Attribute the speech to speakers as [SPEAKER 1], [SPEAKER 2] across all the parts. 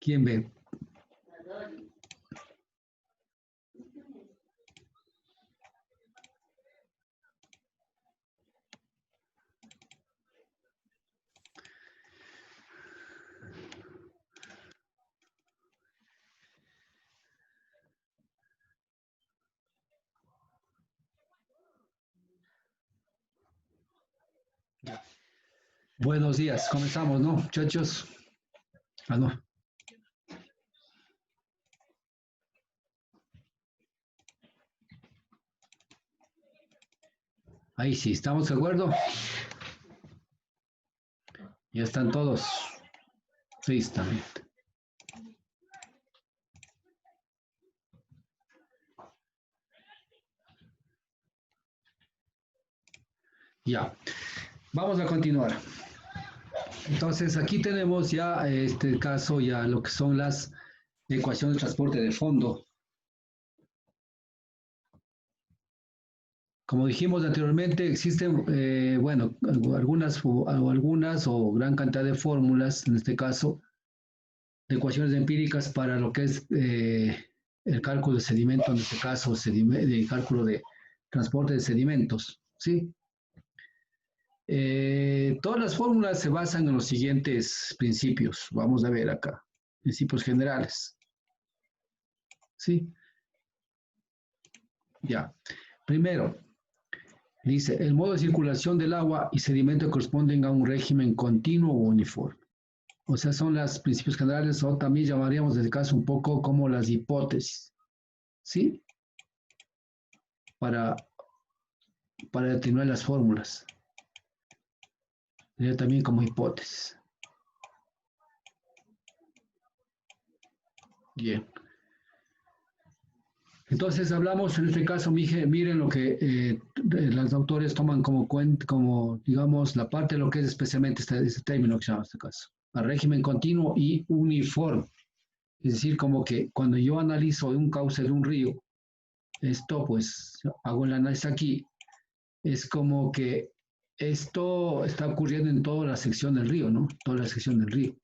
[SPEAKER 1] ¿Quién ve? Buenos días, comenzamos, ¿no, muchachos? Ah, no. Ahí sí, ¿estamos de acuerdo? Ya están todos. Sí, están. Ya, vamos a continuar. Entonces, aquí tenemos ya, este caso, ya lo que son las ecuaciones de transporte de fondo. Como dijimos anteriormente, existen, bueno, algunas o gran cantidad de fórmulas, en este caso, de ecuaciones empíricas para lo que es el cálculo de sedimento, en este caso, de cálculo de transporte de sedimentos, ¿sí? Todas las fórmulas se basan en los siguientes principios. Vamos a ver acá, principios generales, ¿sí? Ya. Primero, dice, el modo de circulación del agua y sedimento corresponden a un régimen continuo o uniforme. O sea, son los principios generales, o también llamaríamos en este caso un poco como las hipótesis, ¿sí? Para determinar las fórmulas. Sería también como hipótesis. Bien. Entonces hablamos en este caso, miren lo que los autores toman como, digamos, la parte de lo que es especialmente este término que se llama en este caso, a régimen continuo y uniforme. Es decir, como que cuando yo analizo un cauce de un río, esto pues hago el análisis aquí, es como que esto está ocurriendo en toda la sección del río, ¿no? Toda la sección del río.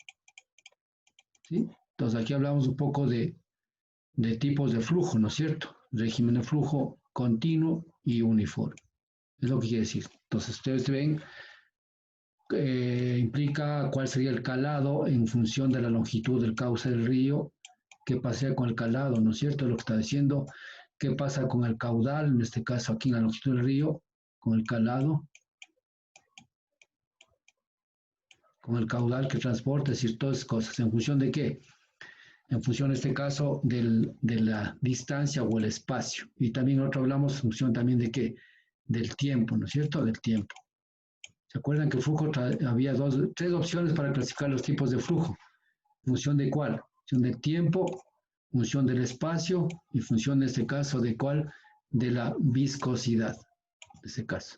[SPEAKER 1] ¿Sí? Entonces aquí hablamos un poco de tipos de flujo, ¿no es cierto? Régimen de flujo continuo y uniforme. Es lo que quiere decir. Entonces ustedes ven, implica cuál sería el calado en función de la longitud del cauce del río, qué pasa con el calado, ¿no es cierto? Lo que está diciendo, qué pasa con el caudal, en este caso aquí en la longitud del río, con el calado, con el caudal que transporta, es decir, todas esas cosas. ¿En función de qué? En función, en este caso, de la distancia o el espacio. Y también nosotros hablamos en función también de qué? Del tiempo, ¿no es cierto? Del tiempo. ¿Se acuerdan que Foucault había tres opciones para clasificar los tipos de flujo? ¿Función de cuál? Función del tiempo, función del espacio y función, en este caso, de cuál? De la viscosidad, en este caso.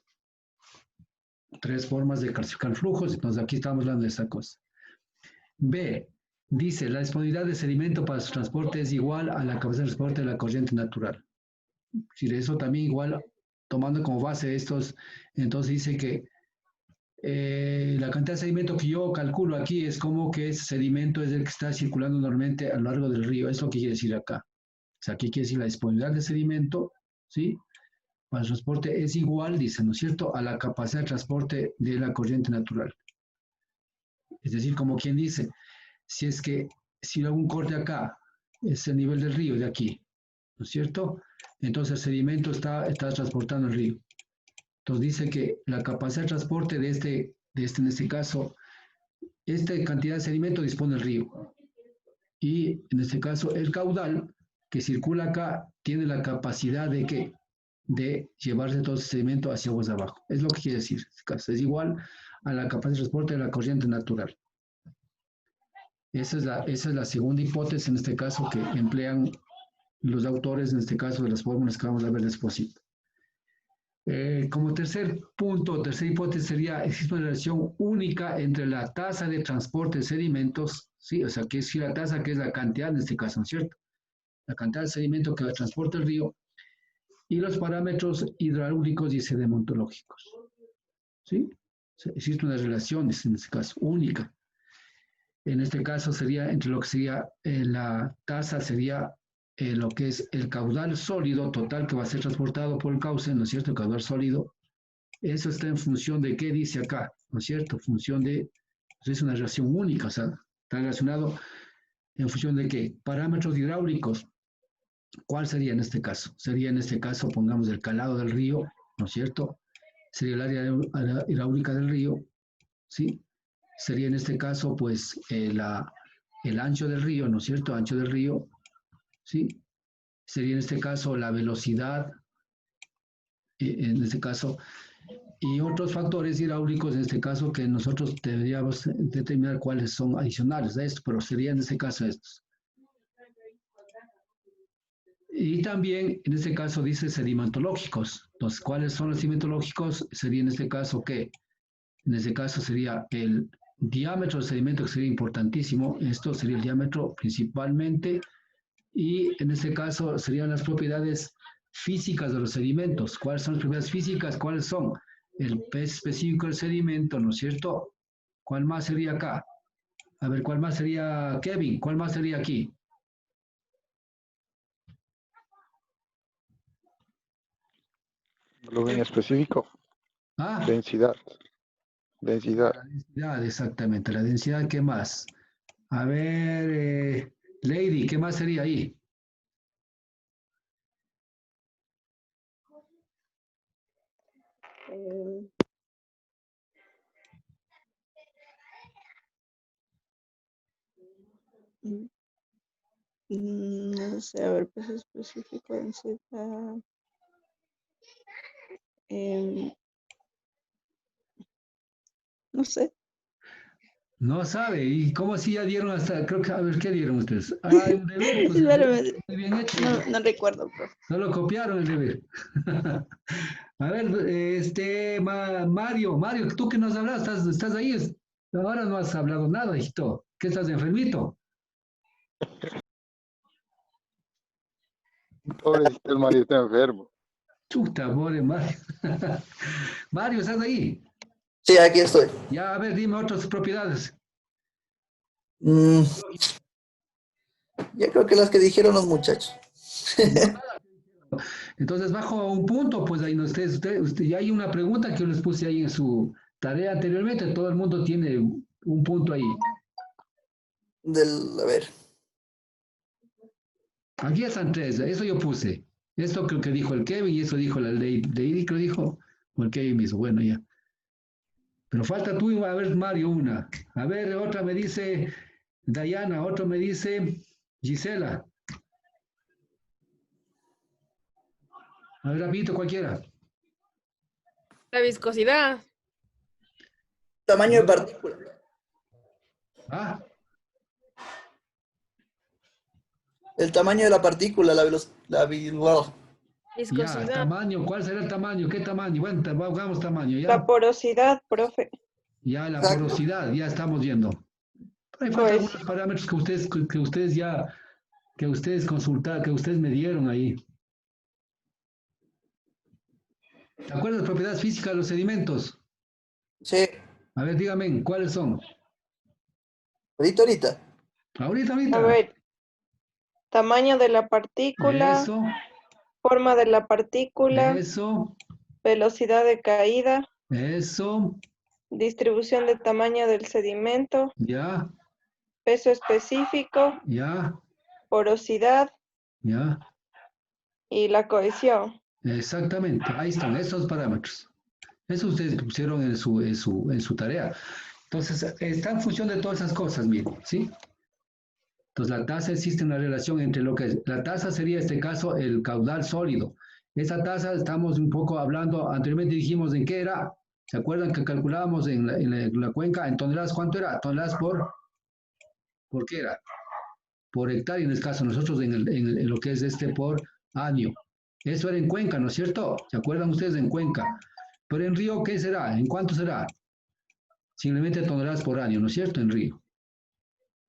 [SPEAKER 1] Tres formas de clasificar flujos, entonces aquí estamos hablando de esa cosa. B, dice, la disponibilidad de sedimento para su transporte es igual a la capacidad de transporte de la corriente natural. Si eso también igual, tomando como base estos, entonces dice que la cantidad de sedimento que yo calculo aquí es como que ese sedimento es el que está circulando normalmente a lo largo del río. Es lo que quiere decir acá. O sea, aquí quiere decir la disponibilidad de sedimento, ¿sí? Para el transporte es igual, dice, ¿no es cierto?, a la capacidad de transporte de la corriente natural. Es decir, como quien dice, si es que si hago un corte acá, es el nivel del río de aquí, ¿no es cierto? Entonces el sedimento está transportando el río. Entonces dice que la capacidad de transporte de en este caso, esta cantidad de sedimento dispone el río. Y en este caso, el caudal que circula acá tiene la capacidad de ¿qué? De llevarse todo ese sedimento hacia aguas abajo. Es lo que quiere decir. En este caso, es igual a la capacidad de transporte de la corriente natural. Esa es la segunda hipótesis, en este caso, que emplean los autores, en este caso, de las fórmulas que vamos a ver después. Como tercer punto, tercera hipótesis sería, existe una relación única entre la tasa de transporte de sedimentos, ¿sí? O sea, que es la tasa que es la cantidad en este caso, ¿no es cierto? La cantidad de sedimento que transporta el río y los parámetros hidráulicos y sedimentológicos. ¿Sí? Existe una relación, en este caso, única. En este caso sería entre lo que sería la tasa, sería lo que es el caudal sólido total que va a ser transportado por el cauce, ¿no es cierto? El caudal sólido. Eso está en función de qué dice acá, ¿no es cierto? Función de, pues es una relación única, o sea, está relacionado en función de qué. Parámetros hidráulicos. ¿Cuál sería en este caso? Sería en este caso, pongamos el calado del río, ¿no es cierto? Sería el área hidráulica del río, ¿sí? Sería en este caso, pues, el ancho del río, ¿no es cierto? Ancho del río, ¿sí? Sería en este caso la velocidad, en este caso, y otros factores hidráulicos, en este caso, que nosotros deberíamos determinar cuáles son adicionales a esto, pero sería en este caso estos. Y también, en este caso, dice sedimentológicos. Entonces, ¿cuáles son los sedimentológicos? Sería en este caso, ¿qué? En este caso sería el diámetro del sedimento, que sería importantísimo. Esto sería el diámetro principalmente. Y en este caso serían las propiedades físicas de los sedimentos. ¿Cuáles son las propiedades físicas? ¿Cuáles son? El peso específico del sedimento, ¿no es cierto? ¿Cuál más sería acá? A ver, ¿cuál más sería, Kevin? ¿Cuál más sería aquí?
[SPEAKER 2] Volumen específico.
[SPEAKER 1] Ah,
[SPEAKER 2] Densidad. Densidad.
[SPEAKER 1] la densidad, exactamente. La densidad, ¿qué más? A ver, Lady, ¿qué más sería ahí?
[SPEAKER 3] Eh, no sé, a ver, peso específico, densidad. No sé.
[SPEAKER 1] No sabe. ¿Y cómo si ya dieron hasta, creo que, a ver, ¿qué dieron ustedes? Ah, un deber, pues
[SPEAKER 3] Espérame,
[SPEAKER 1] muy bien hecho.
[SPEAKER 3] no recuerdo, profe.
[SPEAKER 1] No lo copiaron el deber. A ver, Mario, tú que nos hablas, estás ahí. Ahora no has hablado nada, hijito. ¿Qué estás enfermito?
[SPEAKER 2] Pobrecito, el Mario está enfermo.
[SPEAKER 1] Chuta, pobre Mario. Mario, ¿estás ahí?
[SPEAKER 4] Sí, aquí estoy.
[SPEAKER 1] Ya, a ver, dime otras propiedades.
[SPEAKER 4] Mm, ya creo que las que dijeron los muchachos.
[SPEAKER 1] Entonces, bajo un punto, pues ahí no usted, ya hay una pregunta que yo les puse ahí en su tarea anteriormente. Todo el mundo tiene un punto ahí.
[SPEAKER 4] A ver,
[SPEAKER 1] Aquí están tres, eso yo puse. Esto creo que dijo el Kevin y eso dijo la Lady, creo dijo, o el Kevin mismo, bueno, ya. Pero falta tú, a ver, Mario, una. A ver, otra me dice Dayana, otro me dice Gisela. A ver, rapidito, cualquiera.
[SPEAKER 5] La viscosidad.
[SPEAKER 4] tamaño de partícula.
[SPEAKER 1] Ah,
[SPEAKER 4] El tamaño de la partícula, la velocidad.
[SPEAKER 1] ya,
[SPEAKER 5] Viscosidad.
[SPEAKER 1] tamaño, ¿cuál será el tamaño? ¿Qué tamaño? Bueno, pongamos tamaño,
[SPEAKER 3] La
[SPEAKER 1] ya.
[SPEAKER 3] porosidad, profe.
[SPEAKER 1] Ya, la
[SPEAKER 4] Exacto.
[SPEAKER 1] porosidad, ya estamos viendo. Hay falta
[SPEAKER 3] Pues,
[SPEAKER 1] algunos parámetros que ustedes consultaron, que ustedes me dieron ahí. ¿Te acuerdas de las propiedades físicas de los sedimentos?
[SPEAKER 4] Sí,
[SPEAKER 1] A ver, dígame, ¿cuáles son?
[SPEAKER 4] ahorita.
[SPEAKER 1] Ahorita.
[SPEAKER 3] a ver, tamaño de la partícula,
[SPEAKER 1] Eso,
[SPEAKER 3] forma de la partícula,
[SPEAKER 1] eso,
[SPEAKER 3] velocidad de caída,
[SPEAKER 1] eso,
[SPEAKER 3] distribución de tamaño del sedimento,
[SPEAKER 1] ya,
[SPEAKER 3] peso específico,
[SPEAKER 1] ya,
[SPEAKER 3] porosidad
[SPEAKER 1] ya.
[SPEAKER 3] y la cohesión.
[SPEAKER 1] Exactamente, ahí están esos parámetros. Eso ustedes pusieron en su tarea. Entonces, está en función de todas esas cosas, miren, ¿sí? Entonces, la tasa existe una relación entre lo que es, la tasa sería, en este caso, el caudal sólido. Esa tasa, estamos un poco hablando, anteriormente dijimos en qué era, ¿se acuerdan que calculábamos en la cuenca, en toneladas, cuánto era? Toneladas ¿por qué era? Por hectárea, en este caso, nosotros en lo que es por año. Eso era en Cuenca, ¿no es cierto? ¿Se acuerdan ustedes en Cuenca? Pero en Río, ¿qué será? ¿En cuánto será? Simplemente toneladas por año, ¿no es cierto? En Río.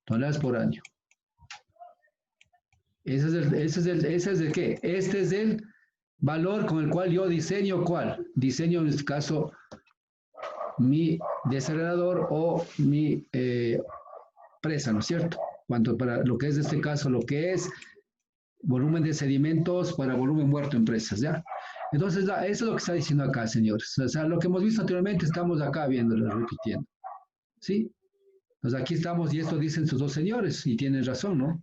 [SPEAKER 1] Toneladas por año. ¿Ese es de qué? Este es valor con el cual yo diseño, ¿cuál? Diseño en este caso mi desagregador o mi presa, ¿no es cierto? Cuanto para lo que es en este caso, lo que es volumen de sedimentos para volumen muerto en presas, ¿ya? Entonces, eso es lo que está diciendo acá, señores. O sea, lo que hemos visto anteriormente, estamos acá viéndolo, repitiendo. ¿Sí? Entonces, aquí estamos y esto dicen sus dos señores y tienen razón, ¿no?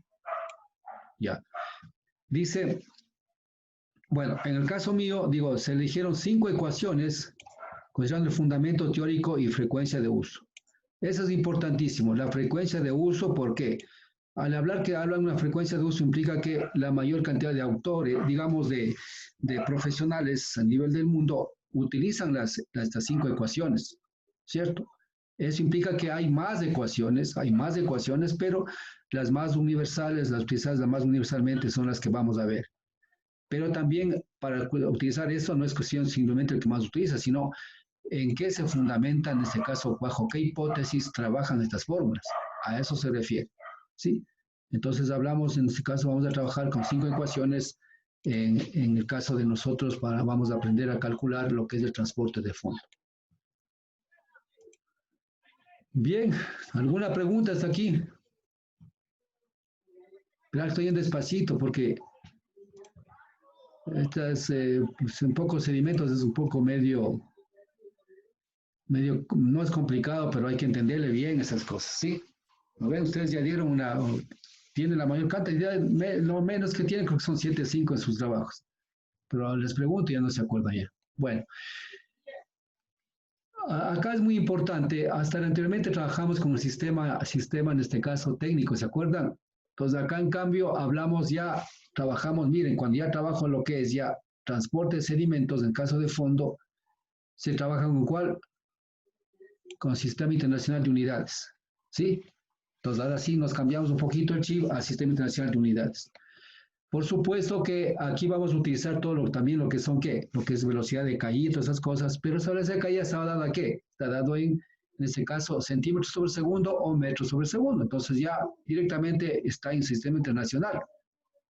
[SPEAKER 1] Ya. Dice, bueno, en el caso mío, digo, se eligieron 5 ecuaciones considerando el fundamento teórico y frecuencia de uso. Eso es importantísimo, la frecuencia de uso, ¿por qué? Al hablar que hablan de una frecuencia de uso implica que la mayor cantidad de autores, digamos de profesionales a nivel del mundo, utilizan estas 5 ecuaciones, ¿cierto? Eso implica que hay más ecuaciones, pero las más universales, las utilizadas más universalmente son las que vamos a ver. Pero también para utilizar eso no es cuestión simplemente el que más utiliza, sino en qué se fundamenta, en este caso, bajo qué hipótesis trabajan estas fórmulas. A eso se refiere, ¿sí? Entonces hablamos, en este caso vamos a trabajar con 5 ecuaciones, en el caso de nosotros vamos a aprender a calcular lo que es el transporte de fondo. Bien, ¿alguna pregunta hasta aquí? Claro, estoy en despacito porque estas, pues, un poco sedimentos es un poco medio, no es complicado, pero hay que entenderle bien esas cosas, ¿sí? ¿No ven? Ustedes ya dieron tienen la mayor cantidad, lo menos que tienen, creo que son 7.5 en sus trabajos. Pero les pregunto y ya no se acuerdan ya. Bueno, acá es muy importante, hasta anteriormente trabajamos con el sistema en este caso técnico, ¿se acuerdan? Entonces acá en cambio hablamos ya, trabajamos, miren, cuando ya trabajo lo que es ya transporte de sedimentos, en caso de fondo, se trabaja con ¿cuál? Con el Sistema Internacional de Unidades, ¿sí? Entonces ahora sí nos cambiamos un poquito el chip al Sistema Internacional de Unidades. Por supuesto que aquí vamos a utilizar también lo que son, ¿qué? Lo que es velocidad de caída, todas esas cosas, pero esa velocidad de caída está dada a ¿qué? Está dado en este caso, centímetros sobre segundo o metros sobre segundo. Entonces ya directamente está en sistema internacional,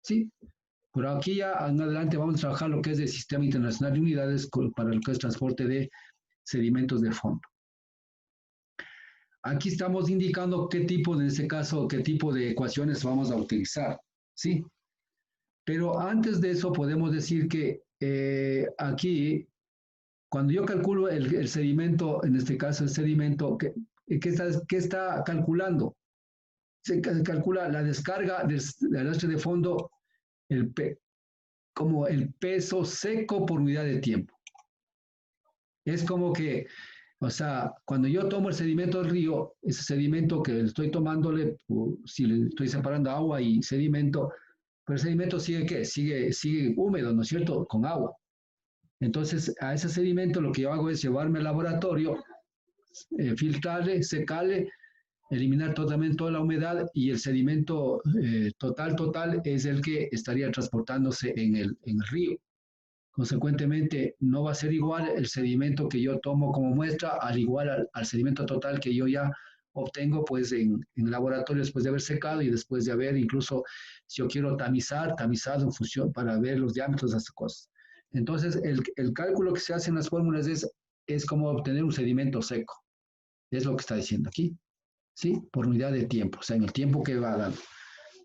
[SPEAKER 1] ¿sí? Pero aquí ya en adelante vamos a trabajar lo que es el Sistema Internacional de Unidades para lo que es transporte de sedimentos de fondo. Aquí estamos indicando qué tipo, en este caso, qué tipo de ecuaciones vamos a utilizar, ¿sí? Pero antes de eso podemos decir que aquí, cuando yo calculo el sedimento, en este caso el sedimento, ¿qué está calculando? Se calcula la descarga del arrastre de fondo como el peso seco por unidad de tiempo. Es como que, o sea, cuando yo tomo el sedimento del río, ese sedimento que estoy tomándole, si le estoy separando agua y sedimento, pero el sedimento sigue, ¿qué? Sigue húmedo, ¿no es cierto? Con agua. Entonces, a ese sedimento lo que yo hago es llevarme al laboratorio, filtrarle, secarle, eliminar totalmente toda la humedad y el sedimento total es el que estaría transportándose en el río. Consecuentemente, no va a ser igual el sedimento que yo tomo como muestra al igual al sedimento total que yo ya obtengo pues en laboratorio después de haber secado y después de haber incluso, si yo quiero tamizado en función para ver los diámetros de estas cosas. Entonces, el cálculo que se hace en las fórmulas es como obtener un sedimento seco. Es lo que está diciendo aquí, ¿sí? Por unidad de tiempo, o sea, en el tiempo que va dando.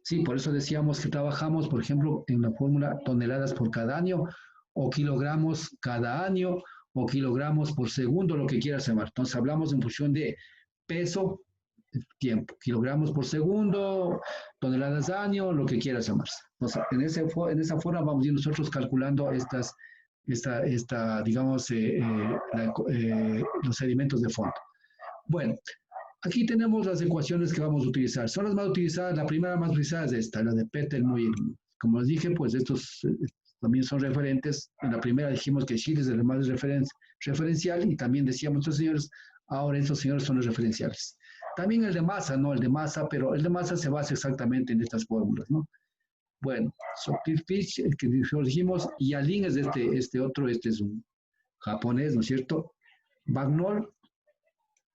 [SPEAKER 1] Sí, por eso decíamos que trabajamos, por ejemplo, en la fórmula toneladas por cada año, o kilogramos cada año, o kilogramos por segundo, lo que quieras llamar. Entonces, hablamos en función de peso, tiempo, kilogramos por segundo, toneladas año, lo que quieras llamarse. Entonces, en esa forma vamos a ir nosotros calculando digamos, los sedimentos de fondo. Bueno, aquí tenemos las ecuaciones que vamos a utilizar. Son las más utilizadas, la primera más utilizada es esta, la de Peternoy. Como les dije, pues estos también son referentes. En la primera dijimos que Chile es el más referencial y también decíamos estos señores, ahora estos señores son los referenciales. También el de masa, ¿no? El de masa, pero el de masa se basa exactamente en estas fórmulas, ¿no? Bueno, Sopirfich, el que dijimos, y Alin es este otro, este es un japonés, ¿no es cierto? Bagnol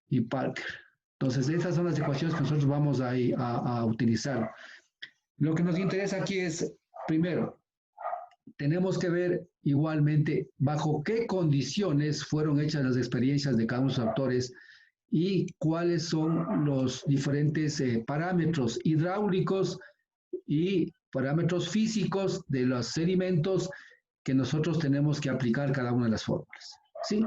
[SPEAKER 1] y Parker. Entonces, estas son las ecuaciones que nosotros vamos a utilizar. Lo que nos interesa aquí es, primero, tenemos que ver igualmente bajo qué condiciones fueron hechas las experiencias de cada uno de los autores y cuáles son los diferentes parámetros hidráulicos y parámetros físicos de los sedimentos que nosotros tenemos que aplicar cada una de las fórmulas. ¿Sí?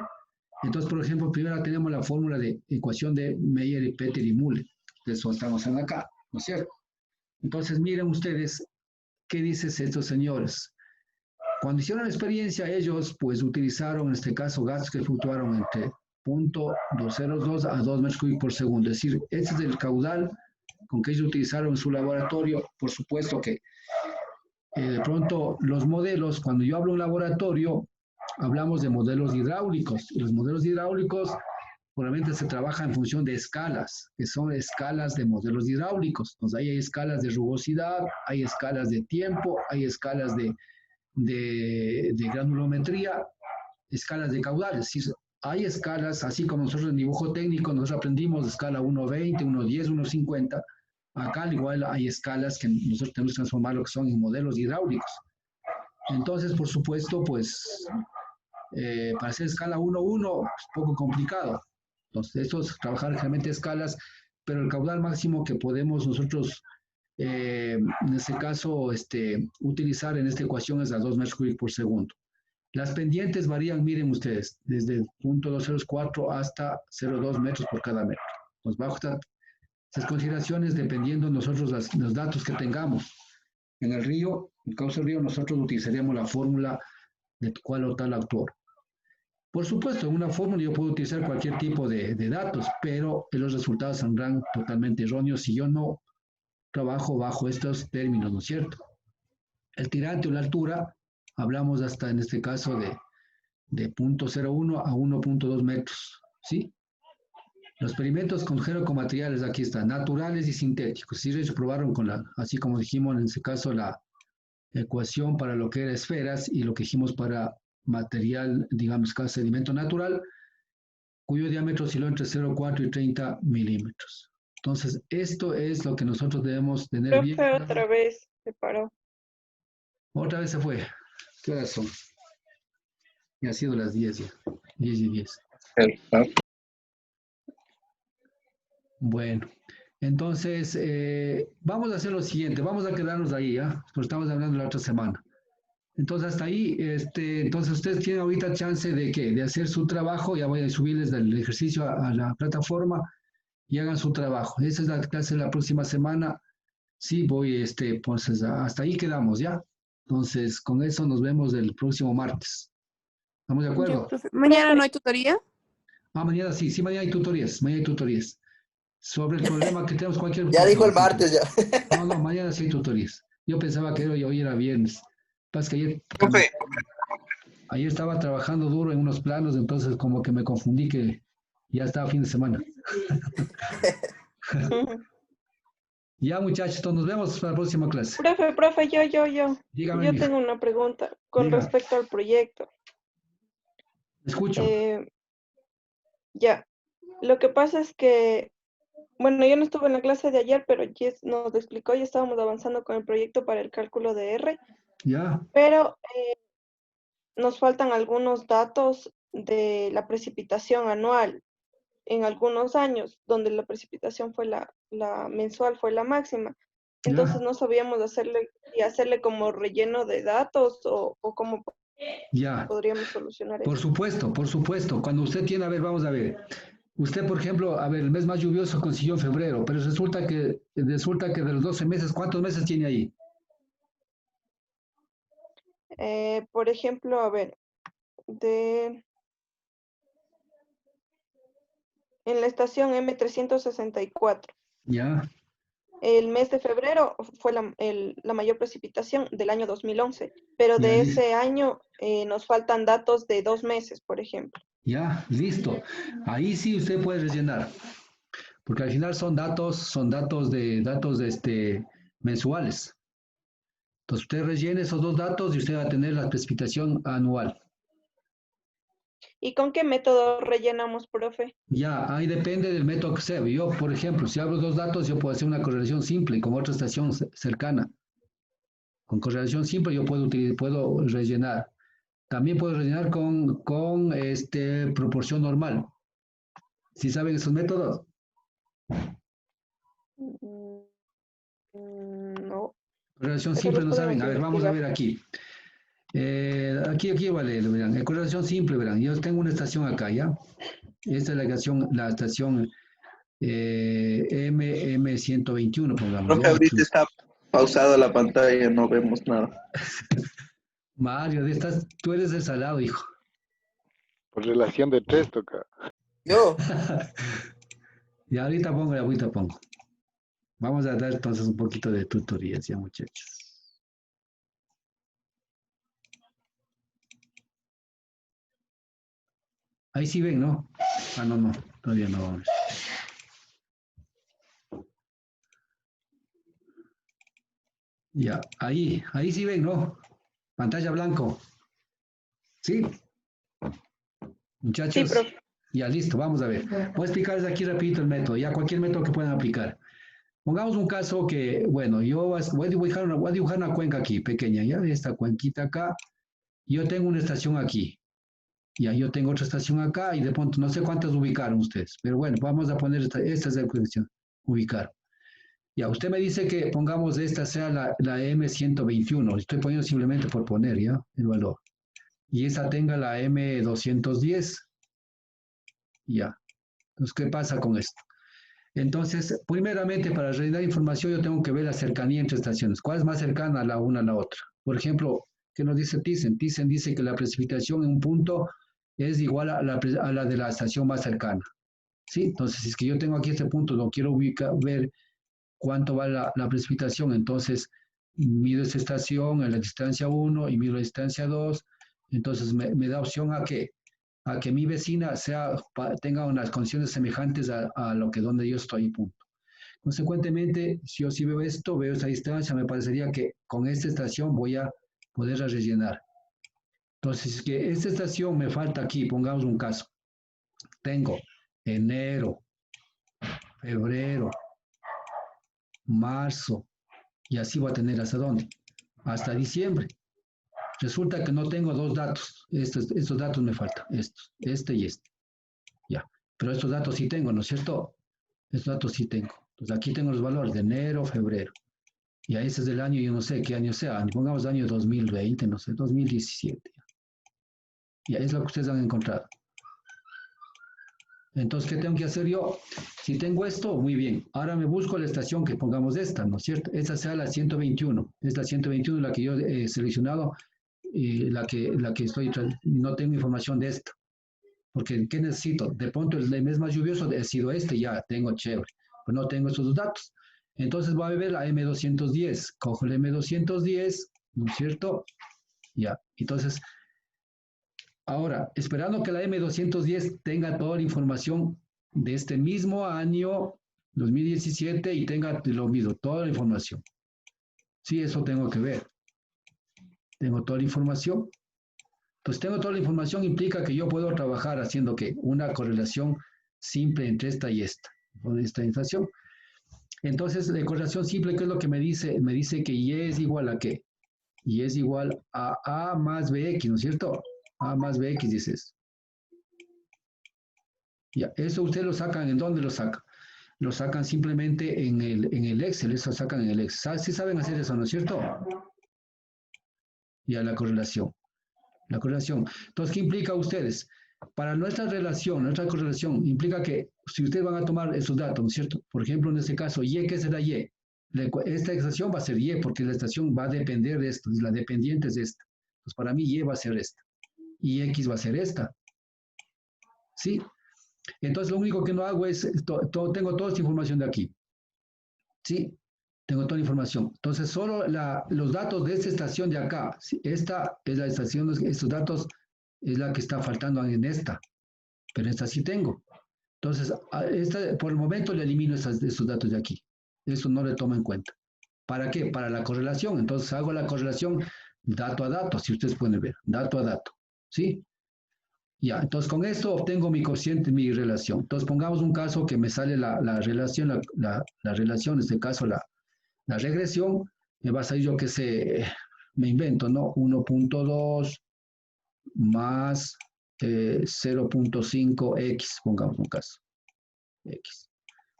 [SPEAKER 1] Entonces, por ejemplo, primero tenemos la fórmula de ecuación de Meyer y Peter y Muller. De eso estamos en acá, ¿no es cierto? Entonces, miren ustedes qué dicen estos señores. Cuando hicieron la experiencia, ellos pues utilizaron en este caso gases que fluctuaron entre 0.202 a 2 metros cúbicos por segundo. Es decir, este es el caudal con que ellos utilizaron en su laboratorio. Por supuesto que de pronto los modelos, cuando yo hablo de un laboratorio, hablamos de modelos hidráulicos. Y los modelos hidráulicos probablemente se trabaja en función de escalas, que son escalas de modelos hidráulicos. Entonces ahí hay escalas de rugosidad, hay escalas de tiempo, hay escalas de granulometría, escalas de caudales. Hay escalas, así como nosotros en dibujo técnico, nosotros aprendimos de escala 1.20, 1.10, 1.50. Acá al igual hay escalas que nosotros tenemos que transformar lo que son en modelos hidráulicos. Entonces, por supuesto, pues, para hacer escala 1.1 es poco complicado. Entonces, esto es trabajar realmente escalas, pero el caudal máximo que podemos nosotros en este caso, utilizar en esta ecuación es a 2 metros cúbicos por segundo. Las pendientes varían, miren ustedes, desde 0.204 hasta 0.2 metros por cada metro. Entonces, bajo estas consideraciones, dependiendo nosotros los datos que tengamos en el río, en el cauce del río, nosotros utilizaríamos la fórmula de cuál o tal autor. Por supuesto, en una fórmula yo puedo utilizar cualquier tipo de datos, pero los resultados saldrán totalmente erróneos si yo no trabajo bajo estos términos, ¿no es cierto? El tirante o la altura, hablamos hasta en este caso de 0.01 a 1.2 metros, ¿sí? Los experimentos con materiales aquí están, naturales y sintéticos. Sí, ellos probaron con así como dijimos en este caso, la ecuación para lo que era esferas y lo que dijimos para material, digamos, sedimento natural, cuyo diámetro osciló entre 0,4 y 30 milímetros. Entonces, esto es lo que nosotros debemos tener bien.
[SPEAKER 3] Profe, otra vez se paró.
[SPEAKER 1] Otra vez se fue. ¿Qué horas son? Ya ha sido las 10 ya. 10 y 10. Bueno, entonces, vamos a hacer lo siguiente. Vamos a quedarnos ahí, ¿ya? Porque estamos hablando la otra semana. Entonces, hasta ahí, entonces ustedes tienen ahorita chance de ¿qué? De hacer su trabajo. Ya voy a subirles el ejercicio a la plataforma y hagan su trabajo. Esa es la clase de la próxima semana. Sí, voy, pues hasta ahí quedamos, ¿ya? Entonces, con eso nos vemos el próximo martes. ¿Estamos de acuerdo?
[SPEAKER 5] Ya, profe. ¿Mañana no hay tutoría?
[SPEAKER 1] Mañana sí, mañana hay tutorías, Sobre el problema que tenemos cualquier...
[SPEAKER 4] Ya dijo el martes, ya.
[SPEAKER 1] No, mañana sí hay tutorías. Yo pensaba que hoy era viernes. Pasa que ayer estaba trabajando duro en unos planos, entonces como que me confundí que ya estaba fin de semana. Ya, muchachos, entonces nos vemos para la próxima clase.
[SPEAKER 3] Profe, yo.
[SPEAKER 1] Dígame,
[SPEAKER 3] Yo
[SPEAKER 1] mija.
[SPEAKER 3] tengo una pregunta con
[SPEAKER 1] Diga.
[SPEAKER 3] respecto al proyecto.
[SPEAKER 1] Escucho.
[SPEAKER 3] Ya. Lo que pasa es que, bueno, yo no estuve en la clase de ayer, pero Jess nos explicó y estábamos avanzando con el proyecto para el cálculo de R,
[SPEAKER 1] Ya,
[SPEAKER 3] pero nos faltan algunos datos de la precipitación anual en algunos años, donde la precipitación fue la mensual fue la máxima. Entonces
[SPEAKER 1] ya,
[SPEAKER 3] no sabíamos hacerle como relleno de datos o cómo
[SPEAKER 1] ya.
[SPEAKER 3] podríamos solucionar eso.
[SPEAKER 1] Por supuesto. Cuando usted tiene, a ver, vamos a ver. Usted, por ejemplo, a ver, el mes más lluvioso consiguió en febrero, pero resulta que de los 12 meses, ¿cuántos meses tiene ahí?
[SPEAKER 3] Por ejemplo, a ver, en la estación M364,
[SPEAKER 1] Ya,
[SPEAKER 3] el mes de febrero fue la mayor precipitación del año 2011, pero
[SPEAKER 1] ya,
[SPEAKER 3] de ese año nos faltan datos de 2 meses, por ejemplo.
[SPEAKER 1] ya, listo. Ahí sí usted puede rellenar, porque al final son datos mensuales. Entonces usted rellene esos dos datos y usted va a tener la precipitación anual.
[SPEAKER 3] ¿Y con qué método rellenamos, profe?
[SPEAKER 1] Ya, ahí depende del método que sea. Yo, por ejemplo, si abro dos datos, yo puedo hacer una correlación simple con otra estación cercana. Con correlación simple yo puedo rellenar. También puedo rellenar con proporción normal. ¿Sí saben esos métodos?
[SPEAKER 3] No,
[SPEAKER 1] Correlación
[SPEAKER 3] pero
[SPEAKER 1] simple
[SPEAKER 3] los
[SPEAKER 1] no saben.
[SPEAKER 3] podemos
[SPEAKER 1] A ver, vamos a
[SPEAKER 3] investigar.
[SPEAKER 1] ver aquí. Aquí vale, verán. En correlación simple, verán. Yo tengo una estación acá, ¿ya? Esta es la estación M121, pongamos,
[SPEAKER 4] Profe,
[SPEAKER 1] ¿ya?
[SPEAKER 4] ahorita está pausada la pantalla, no vemos nada.
[SPEAKER 1] Mario, tú eres el salado, hijo.
[SPEAKER 2] Por relación de tres toca.
[SPEAKER 4] Yo,
[SPEAKER 1] Y ahorita pongo. Vamos a dar entonces un poquito de tutorías, ya, muchachos. Ahí sí ven, ¿no? Ah, no, todavía no. Ya, ahí sí ven, ¿no? Pantalla blanco. ¿Sí?
[SPEAKER 3] Sí,
[SPEAKER 1] Muchachos,
[SPEAKER 3] profe.
[SPEAKER 1] ya listo, vamos a ver. Voy a explicarles aquí rapidito el método, ya cualquier método que puedan aplicar. Pongamos un caso que, bueno, yo voy a dibujar una cuenca aquí, pequeña, ya, esta cuenquita acá. Yo tengo una estación aquí. Ya, yo tengo otra estación acá y de pronto no sé cuántas ubicaron ustedes, pero bueno, vamos a poner esta es la cuestión, ubicar. Ya, usted me dice que pongamos esta sea la M121, estoy poniendo simplemente por poner, ¿ya? El valor. Y esa tenga la M210, ya. Entonces, ¿qué pasa con esto? Entonces, primeramente, para rellenar información, yo tengo que ver la cercanía entre estaciones. ¿Cuál es más cercana a la una a la otra? Por ejemplo, ¿qué nos dice Thyssen? Thyssen dice que la precipitación en un punto es igual a la de la estación más cercana. ¿Sí? Entonces, si es que yo tengo aquí este punto, lo quiero ver cuánto va la precipitación, entonces mido esta estación en la distancia 1 y mido la distancia 2, entonces me da opción a que mi vecina tenga unas condiciones semejantes a lo que donde yo estoy, punto. Consecuentemente, si yo sí veo esto, veo esta distancia, me parecería que con esta estación voy a poder rellenar. Entonces, que esta estación me falta aquí, pongamos un caso. Tengo enero, febrero, marzo, y así voy a tener hasta dónde? Hasta diciembre. Resulta que no tengo dos datos. Estos datos me faltan, este y este. Ya. Pero estos datos sí tengo, ¿no es cierto? Estos datos sí tengo. Entonces aquí tengo los valores de enero, febrero. Y ahí ese es del año, yo no sé qué año sea. Pongamos año 2020, no sé, 2017. Ya es lo que ustedes han encontrado. Entonces, ¿qué tengo que hacer yo? Si tengo esto, muy bien. Ahora me busco la estación que pongamos esta, ¿no es cierto? Esta sea la 121. Es la 121 la que yo he seleccionado, la que estoy, no tengo información de esta. Porque, ¿qué necesito? De pronto el mes más lluvioso ha sido este, ya tengo chévere. Pero no tengo estos dos datos. Entonces voy a ver la M210. Cojo la M210, ¿no es cierto? Ya. Entonces, ahora, esperando que la M210 tenga toda la información de este mismo año, 2017, y tenga lo mismo, toda la información. Sí, eso tengo que ver. Tengo toda la información. Entonces, tengo toda la información implica que yo puedo trabajar haciendo ¿qué? Una correlación simple entre esta y esta, con esta estación. Entonces, la correlación simple, ¿qué es lo que me dice? Me dice que Y es igual a ¿qué? Y es igual a A más BX, ¿no es cierto? A más BX dice eso. Ya, eso ustedes lo sacan, ¿en dónde lo sacan? Lo sacan simplemente en el Excel, eso sacan en el Excel. ¿Sí saben hacer eso, no es cierto? Ya, la correlación. La correlación. Entonces, ¿qué implica a ustedes? Para nuestra relación, nuestra correlación, implica que si ustedes van a tomar esos datos, ¿no es cierto? Por ejemplo, en este caso, Y, ¿qué será Y? Esta estación va a ser Y porque la estación va a depender de esto, la dependiente es de esta. Entonces, para mí Y va a ser esta. Y X va a ser esta. ¿Sí? Entonces, lo único que no hago es, tengo toda esta información de aquí. ¿Sí? Tengo toda la información. Entonces, solo los datos de esta estación de acá, esta es la estación, estos datos es la que está faltando en esta, pero esta sí tengo. Entonces, por el momento le elimino estos datos de aquí. Eso no le tomo en cuenta. ¿Para qué? Para la correlación. Entonces, hago la correlación dato a dato, si ustedes pueden ver, dato a dato. ¿Sí? Ya, entonces con esto obtengo mi cociente, mi relación. Entonces, pongamos un caso que me sale la relación, la relación, en este caso la regresión, me va a salir, yo que sé, me invento, ¿no? 1.2 más 0.5x, pongamos un caso, x.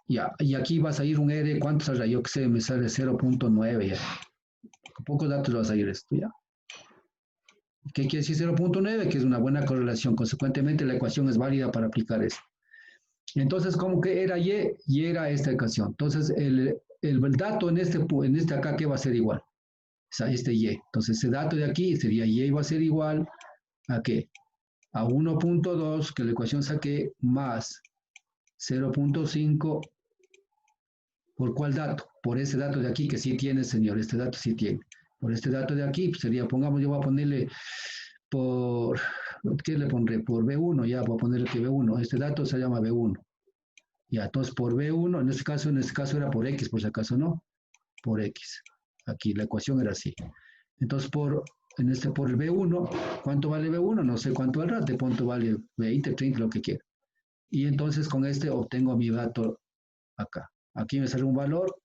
[SPEAKER 1] Ya, y aquí va a salir un R, ¿cuánto saldrá? Yo que sé, me sale 0.9 ya. Con pocos datos va a salir esto, ¿ya? ¿Qué quiere decir 0.9? Que es una buena correlación. Consecuentemente, la ecuación es válida para aplicar esto. Entonces, ¿cómo que era Y? Y era esta ecuación. Entonces, el dato en este acá, ¿qué va a ser igual? O sea, este Y. Entonces, ese dato de aquí sería Y va a ser igual ¿a qué? A 1.2, que la ecuación saqué, más 0.5. ¿Por cuál dato? Por ese dato de aquí que sí tiene, señor. Este dato sí tiene. Por este dato de aquí, pues sería, pongamos, yo voy a ponerle por, ¿qué le pondré? Por B1, ya voy a ponerle que B1. Este dato se llama B1. Ya, entonces por B1, en este caso era por X, por si acaso no, por X. Aquí la ecuación era así. Entonces por el B1, ¿cuánto vale B1? No sé cuánto valdrá, de pronto vale 20, 30, lo que quiera. Y entonces con este obtengo mi dato acá. Aquí me sale un valor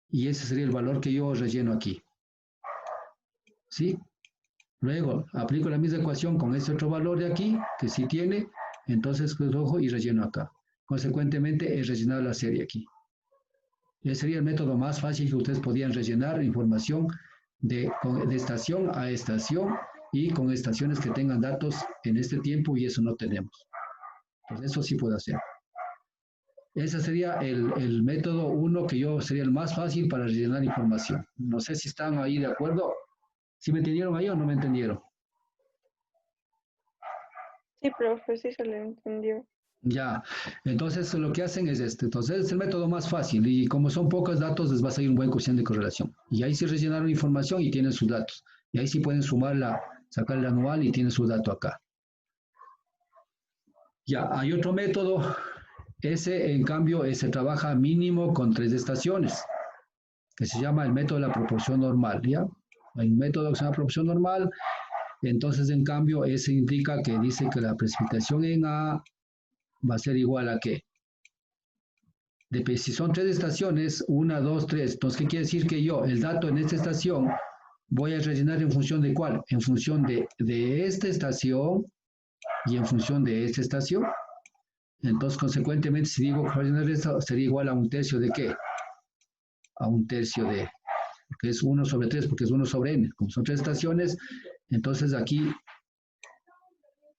[SPEAKER 1] y ese sería el valor que yo relleno aquí. ¿Sí? Luego aplico la misma ecuación con este otro valor de aquí, que sí tiene, entonces cojo y relleno acá. Consecuentemente he rellenado la serie aquí. Ese sería el método más fácil que ustedes podían rellenar información de estación a estación y con estaciones que tengan datos en este tiempo y eso no tenemos. Entonces eso sí puedo hacer. Ese sería el método 1 que yo sería el más fácil para rellenar información. No sé si están ahí de acuerdo. ¿Sí me entendieron ahí o no me entendieron?
[SPEAKER 3] Sí, profe, sí se le entendió.
[SPEAKER 1] Ya, entonces lo que hacen es este. Entonces es el método más fácil y como son pocos datos les va a salir un buen coeficiente de correlación. Y ahí sí rellenaron información y tienen sus datos. Y ahí sí pueden sumarla, sacar el anual y tienen su dato acá. Ya, hay otro método. Ese, en cambio, se trabaja mínimo con 3 estaciones, que se llama el método de la proporción normal, ¿ya? Hay un método que se llama proporción normal. Entonces, en cambio, ese implica que dice que la precipitación en A va a ser igual a ¿qué? Si son 3 estaciones, 1, 2, 3. Entonces, ¿qué quiere decir? Que yo, el dato en esta estación, voy a rellenar en función de ¿cuál? En función de esta estación y en función de esta estación. Entonces, consecuentemente, si digo que rellenar esto, sería igual a 1/3 de ¿qué? A 1/3 de, porque es 1 sobre 3, porque es 1 sobre n. Como son 3 estaciones, entonces aquí,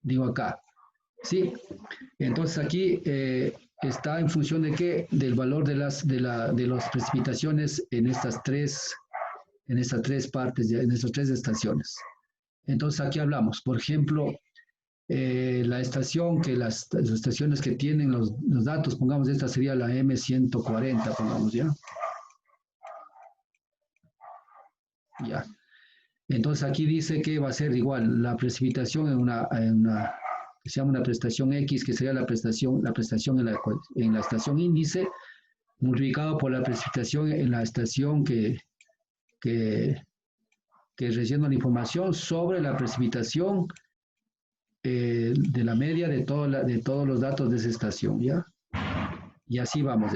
[SPEAKER 1] digo acá, ¿sí? Entonces aquí está en función de qué, del valor de las precipitaciones en estas tres partes, en estas 3 estaciones. Entonces aquí hablamos, por ejemplo, la estación las estaciones que tienen los datos, pongamos, esta sería la M140, pongamos ya. Ya. Entonces aquí dice que va a ser igual la precipitación que se llama una prestación X, que sería la prestación en la estación índice, multiplicado por la precipitación en la estación que rellena la información sobre la precipitación de la media de todos los datos de esa estación, ¿ya? Y así vamos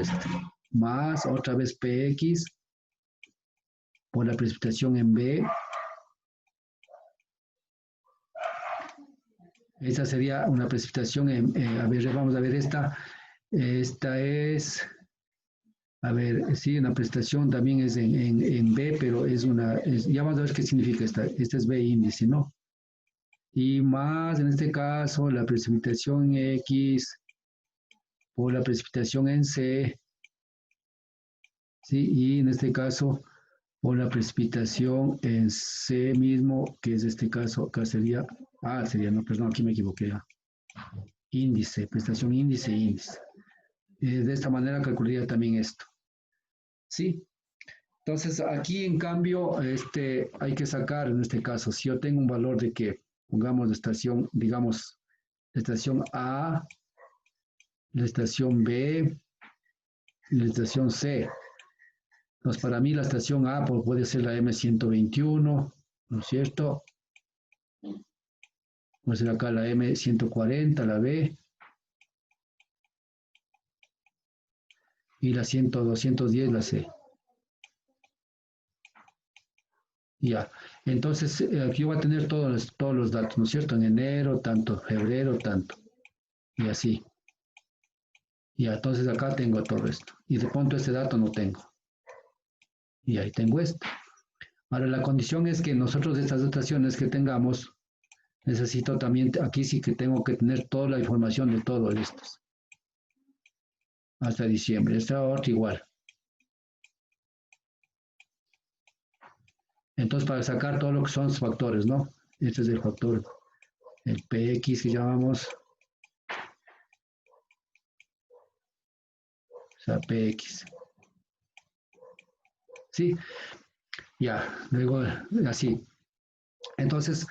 [SPEAKER 1] más otra vez PX por la precipitación en B. Esa sería una precipitación a ver, vamos a ver esta es, a ver, sí, una precipitación también es en B, pero ya vamos a ver qué significa esta es B índice, ¿no? Y más, en este caso, la precipitación en X por la precipitación en C, ¿sí? Y en este caso, por la precipitación en C mismo, que es este caso, acá sería, no, perdón, aquí me equivoqué. Índice, prestación índice. De esta manera calcularía también esto. ¿Sí? Entonces, aquí en cambio, hay que sacar, en este caso, si yo tengo un valor de que, pongamos la estación, digamos, la estación A, la estación B, y la estación C. Entonces, para mí la estación A puede ser la M121, ¿no es cierto? Puede ser acá la M140, la B. Y la 210, la C. Ya. Entonces, aquí voy a tener todos los datos, ¿no es cierto? En enero, tanto, febrero, tanto. Y así. Ya, entonces acá tengo todo esto. Y de pronto este dato no tengo. Y ahí tengo esto. Ahora, la condición es que nosotros de estas dotaciones que tengamos, necesito también, aquí sí que tengo que tener toda la información de todo esto. Hasta diciembre. Esta otra igual. Entonces, para sacar todo lo que son los factores, ¿no? Este es el factor, el PX que llamamos. O sea, PX. ¿Sí? Ya, luego así. Entonces,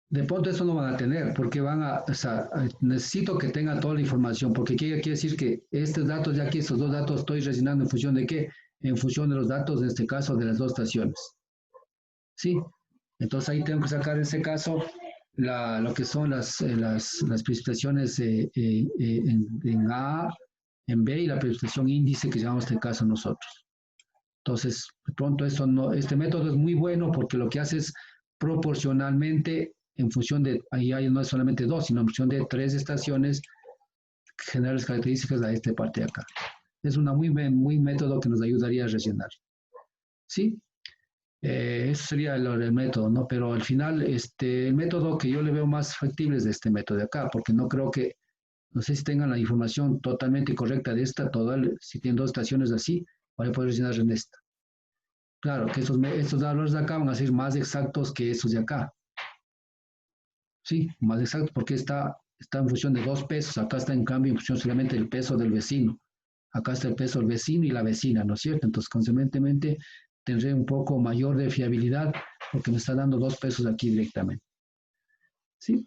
[SPEAKER 1] de pronto eso no van a tener, porque o sea, necesito que tenga toda la información, porque quiere decir que estos datos, ya aquí estos dos datos estoy rellenando en función de qué, en función de los datos, en este caso, de las dos estaciones. ¿Sí? Entonces ahí tengo que sacar en este caso lo que son las precipitaciones en A, en B y la precipitación índice que llamamos en este caso nosotros. Entonces, de pronto este método es muy bueno porque lo que hace es proporcionalmente en función de, ahí hay no solamente dos, sino en función de 3 estaciones, generar las características de esta parte de acá. Es una muy método que nos ayudaría a rellenar. ¿Sí? Eso sería el método, ¿no? Pero al final, el método que yo le veo más factible es de este método de acá, porque no creo que, no sé si tengan la información totalmente correcta de esta, si tienen 2 estaciones así, voy a poder rellenar en esta. Claro, que estos valores de acá van a ser más exactos que estos de acá. Sí, más exactos, porque está en función de 2 pesos. Acá está en cambio en función solamente del peso del vecino. Acá está el peso del vecino y la vecina, ¿no es cierto? Entonces, consecuentemente, tendré un poco mayor de fiabilidad porque me está dando 2 pesos aquí directamente. ¿Sí?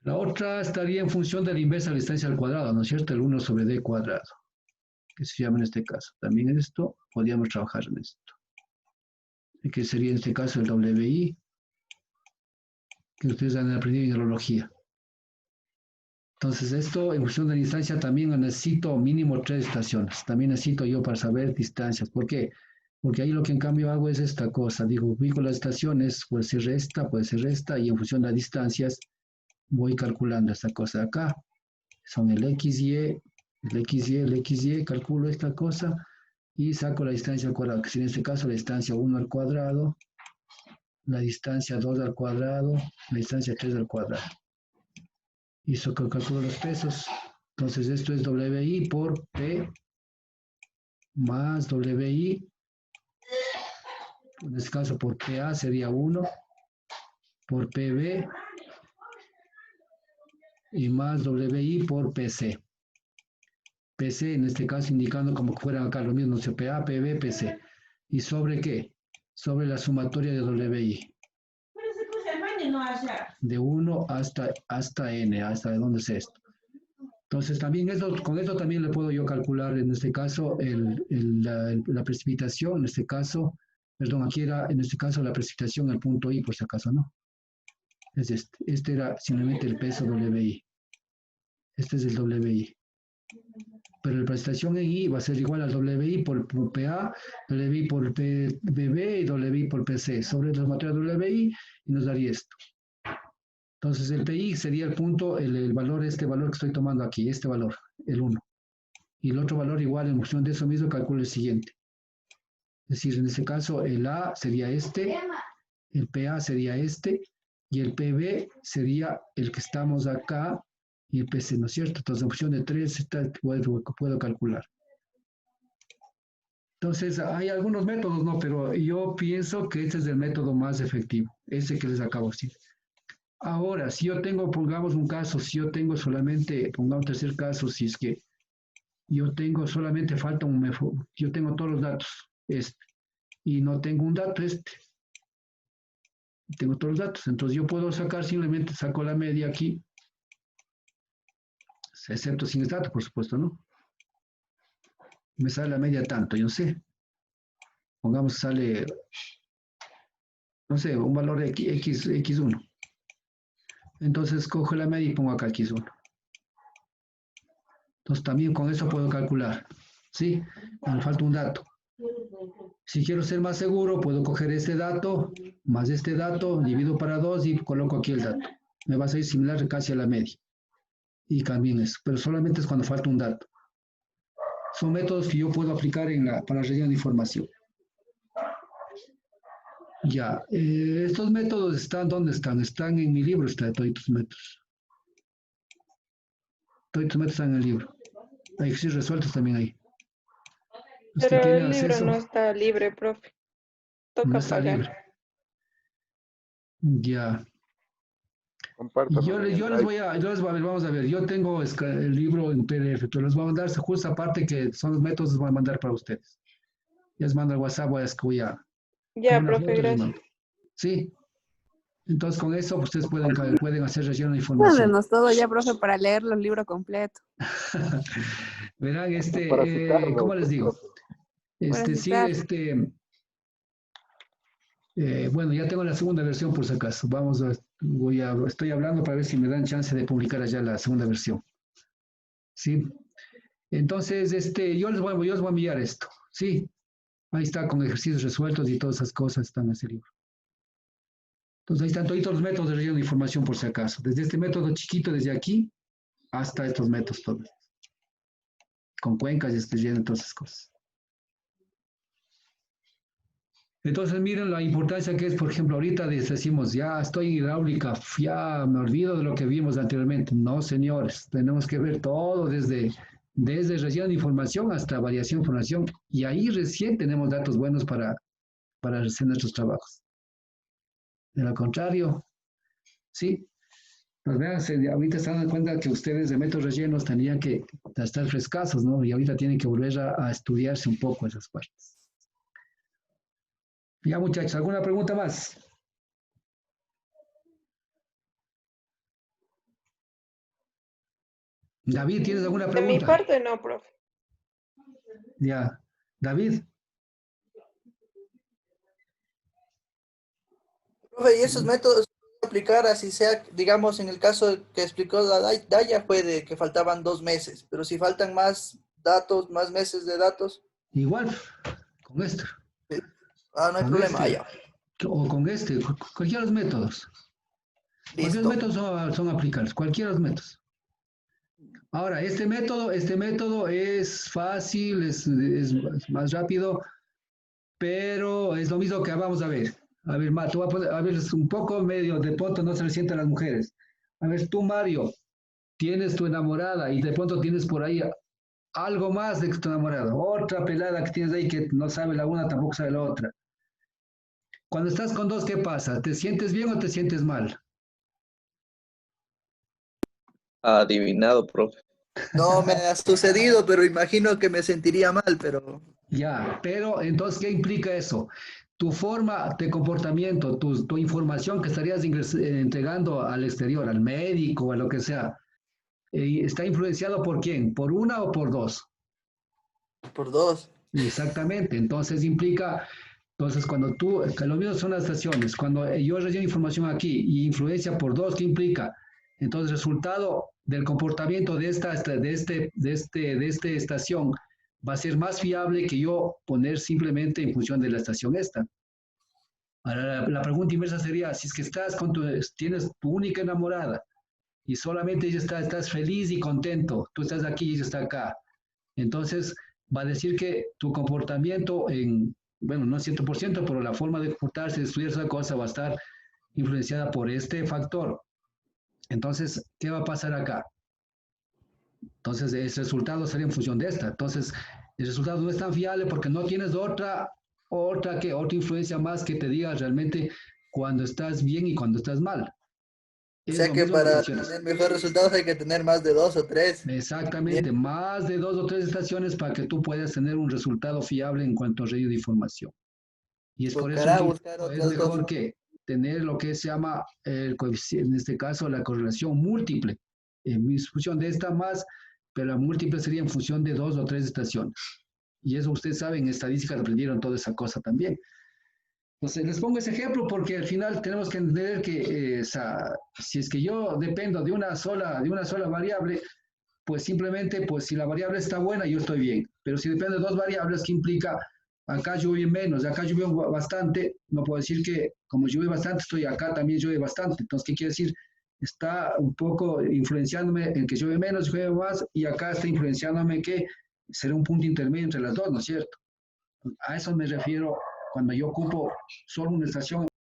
[SPEAKER 1] La otra estaría en función de la inversa de la distancia al cuadrado, ¿no es cierto? El 1 sobre d cuadrado, que se llama en este caso. También en esto podríamos trabajar en esto. Que sería en este caso el WI, que ustedes han aprendido en neurología. Entonces esto en función de la distancia también necesito mínimo 3 estaciones. También necesito yo para saber distancias. ¿Por qué? Porque ahí lo que en cambio hago es esta cosa. Digo, ubico las estaciones, puede ser esta, y en función de las distancias voy calculando esta cosa de acá. Son el XY, calculo esta cosa y saco la distancia al cuadrado, que es en este caso la distancia 1 al cuadrado, la distancia 2 al cuadrado, la distancia 3 al cuadrado. Y eso calculo los pesos. Entonces esto es WI por P más WI. En este caso por PA sería 1 por PB y más WI por PC. PC en este caso indicando como que fuera acá lo mismo, PA, PB, PC. ¿Y sobre qué? Sobre la sumatoria de WI. De 1 hasta N, hasta de dónde es esto. Entonces también con esto también le puedo yo calcular en este caso la precipitación, en este caso, perdón, aquí era en este caso la precipitación al punto I por si acaso, ¿no? Es este era simplemente el peso WI. Este es el WI. Pero la precipitación en I va a ser igual al WI por PA, WI por PB y WI por PC. Sobre la sumatoria WI y nos daría esto. Entonces el PI sería el punto, el valor, este valor que estoy tomando aquí, este valor, el 1. Y el otro valor igual en función de eso mismo calculo el siguiente. Es decir, en este caso el A sería este, el PA sería este, y el PB sería el que estamos acá, y el PC, ¿no es cierto? Entonces en función de 3 puedo calcular. Entonces hay algunos métodos, ¿no? Pero yo pienso que este es el método más efectivo, ese que les acabo de decir. Ahora, si yo tengo, pongamos un caso, si yo tengo solamente, pongamos un tercer caso, si es que yo tengo solamente falta yo tengo todos los datos, y no tengo un dato, tengo todos los datos, entonces yo puedo sacar, simplemente saco la media aquí, excepto sin el dato, por supuesto, ¿no? Me sale la media tanto, yo no sé, pongamos sale, no sé, un valor de X1. Entonces cojo la media y pongo acá X1. Entonces también con eso puedo calcular. ¿Sí? Me falta un dato. Si quiero ser más seguro, puedo coger este dato, más este dato, divido para 2 y coloco aquí el dato. Me va a salir similar casi a la media. Y cambien eso, pero solamente es cuando falta un dato. Son métodos que yo puedo aplicar para relleno de información. Ya, estos métodos están, ¿dónde están? Están en mi libro, están todos estos métodos. Todos estos métodos están en el libro. Hay ejercicios resueltos también ahí. Usted
[SPEAKER 3] Pero
[SPEAKER 1] tiene
[SPEAKER 3] el libro
[SPEAKER 1] acceso,
[SPEAKER 3] no está libre, profe.
[SPEAKER 1] no
[SPEAKER 3] Toca
[SPEAKER 1] está
[SPEAKER 3] pagar.
[SPEAKER 1] libre. Ya.
[SPEAKER 2] Compártanos en el
[SPEAKER 1] Yo les voy a ver, vamos a ver, yo tengo el libro en PDF, pero les voy a mandar justo aparte que son los métodos, les voy a mandar para ustedes. Ya les mando al WhatsApp, voy a
[SPEAKER 3] Ya,
[SPEAKER 1] una
[SPEAKER 3] profe,
[SPEAKER 1] foto y les
[SPEAKER 3] gracias.
[SPEAKER 1] mando. ¿Sí? Entonces con eso ustedes pueden hacer relleno de información.
[SPEAKER 5] Mándenos todo ya, profe, para leerlo el libro completo.
[SPEAKER 1] Verán,
[SPEAKER 2] para citarnos,
[SPEAKER 1] ¿cómo les digo?
[SPEAKER 5] Para
[SPEAKER 1] Sí,
[SPEAKER 5] citar.
[SPEAKER 1] bueno, ya tengo la segunda versión por si acaso. Estoy hablando para ver si me dan chance de publicar allá la segunda versión. ¿Sí? Entonces, yo les voy a enviar esto. ¿Sí? Ahí está, con ejercicios resueltos y todas esas cosas están en ese libro. Entonces, ahí están todos los métodos de relleno de información por si acaso. Desde este método chiquito, desde aquí, hasta estos métodos todos. Con cuencas y relleno, todas esas cosas. Entonces, miren la importancia que es, por ejemplo, ahorita decimos, ya estoy en hidráulica, ya me olvido de lo que vimos anteriormente. No, señores, tenemos que ver todo desde relleno de información hasta variación de información. Y ahí recién tenemos datos buenos para hacer nuestros trabajos. De lo contrario, sí. Pues vean, ahorita se dan cuenta que ustedes de métodos rellenos tenían que estar frescasos, ¿no? Y ahorita tienen que volver a estudiarse un poco esas partes. Ya, muchachos, ¿alguna pregunta más? David, ¿tienes alguna
[SPEAKER 3] De mi
[SPEAKER 1] pregunta?
[SPEAKER 3] parte, no, profe.
[SPEAKER 1] Ya. David.
[SPEAKER 4] Profe, y esos métodos se pueden aplicar así sea, digamos, en el caso que explicó la Daya fue de que faltaban 2 meses, pero si faltan más datos, más meses de datos,
[SPEAKER 1] Igual, con esto.
[SPEAKER 4] no hay
[SPEAKER 1] Con
[SPEAKER 4] problema,
[SPEAKER 1] este.
[SPEAKER 4] ya,
[SPEAKER 1] O con este. Cualquiera de los métodos. Cualquier
[SPEAKER 4] listo.
[SPEAKER 1] método son aplicables. Cualquiera de los métodos. Ahora, este método es fácil, es más rápido, pero es lo mismo que vamos a ver. A ver, tú vas a poner, a ver, es un poco medio de pronto no se le sienten las mujeres. A ver, tú, Mario, tienes tu enamorada y de pronto tienes por ahí algo más de tu enamorada, otra pelada que tienes ahí que no sabe la una, tampoco sabe la otra. Cuando estás con dos, ¿qué pasa? ¿Te sientes bien o te sientes mal?
[SPEAKER 6] Adivinado, profe.
[SPEAKER 4] No me ha sucedido, pero imagino que me sentiría mal, pero
[SPEAKER 1] Ya, pero entonces, ¿qué implica eso? Tu forma de comportamiento, tu información que estarías entregando al exterior, al médico, a lo que sea, ¿está influenciado por quién? ¿Por una o por dos?
[SPEAKER 4] por 2.
[SPEAKER 1] Exactamente, entonces implica, entonces cuando que lo mismo son las estaciones, cuando yo relleno información aquí y influencia por dos, ¿qué implica? Entonces, resultado del comportamiento de esta estación va a ser más fiable que yo poner simplemente en función de la estación esta. Ahora, la pregunta inversa sería, si es que tienes tu única enamorada y solamente ella estás feliz y contento, tú estás aquí y ella está acá, entonces va a decir que tu comportamiento bueno, no 100%, pero la forma de comportarse, de estudiar esa cosa va a estar influenciada por este factor. Entonces, ¿qué va a pasar acá? Entonces, el resultado sería en función de esta. Entonces, el resultado no es tan fiable porque no tienes otra influencia más que te diga realmente cuando estás bien y cuando estás mal.
[SPEAKER 4] O
[SPEAKER 1] Es
[SPEAKER 4] sea
[SPEAKER 1] lo
[SPEAKER 4] que
[SPEAKER 1] mismo que
[SPEAKER 4] para
[SPEAKER 1] estaciones.
[SPEAKER 4] tener mejores resultados hay que tener más de 2 o 3. Bien,
[SPEAKER 1] Exactamente, más de 2 o 3 estaciones para que tú puedas tener un resultado fiable en cuanto a radio de información. Y es por eso
[SPEAKER 4] tocará
[SPEAKER 1] que
[SPEAKER 4] buscar
[SPEAKER 1] es
[SPEAKER 4] otras dos.
[SPEAKER 1] mejor que tener lo que se llama el coeficiente, en este caso la correlación múltiple, en función de esta más, pero la múltiple sería en función de 2 o 3 estaciones. Y eso ustedes saben, en estadística aprendieron toda esa cosa también. Entonces, les pongo ese ejemplo porque al final tenemos que entender que si es que yo dependo de una sola variable, pues simplemente, pues si la variable está buena, yo estoy bien. Pero si depende de dos variables, ¿qué implica? acá llueve menos, acá llovió bastante, no puedo decir que como llueve bastante, estoy acá también llueve bastante. Entonces, ¿qué quiere decir? Está un poco influenciándome en que llueve menos, llueve más, y acá está influenciándome que será un punto intermedio entre las dos, ¿no es cierto? A eso me refiero cuando yo ocupo solo una estación